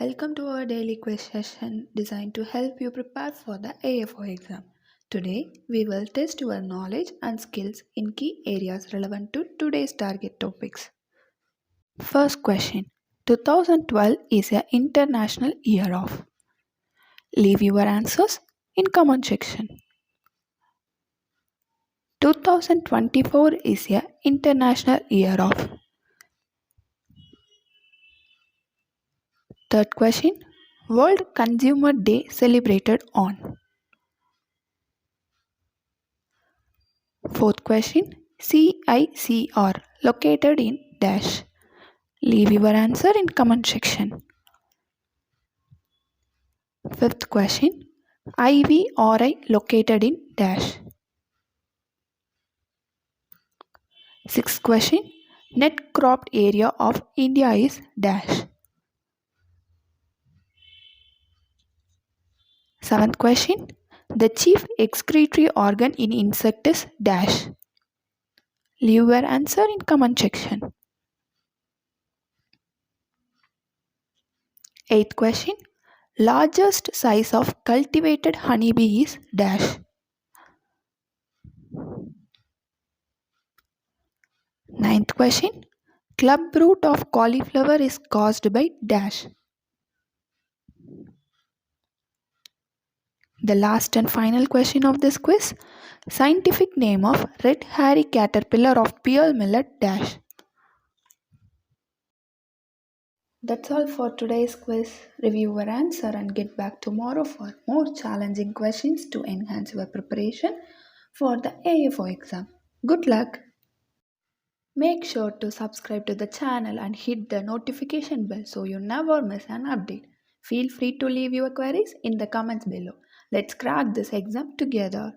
Welcome to our daily quiz session designed to help you prepare for the AFO exam. Today, we will test your knowledge and skills in key areas relevant to today's target topics. First question: 2012 is an international year of. Leave your answers in comment section. 2024 is an international year of. Third question: World Consumer Day celebrated on. Fourth question: CICR located in dash. Leave your answer in comment section. Fifth question: IVRI located in dash. Sixth question: net cropped area of India is dash. Seventh question: the chief excretory organ in insect is dash. Leave your answer in comment section. Eighth question: largest size of cultivated honeybee is dash. Ninth question: club root of cauliflower is caused by dash. The last and final question of this quiz: scientific name of red hairy caterpillar of pearl millet dash. That's all for today's quiz. Review your answer and get back tomorrow for more challenging questions to enhance your preparation for the AFO exam. Good luck! Make sure to subscribe to the channel and hit the notification bell so you never miss an update. Feel free to leave your queries in the comments below. Let's crack this exam together.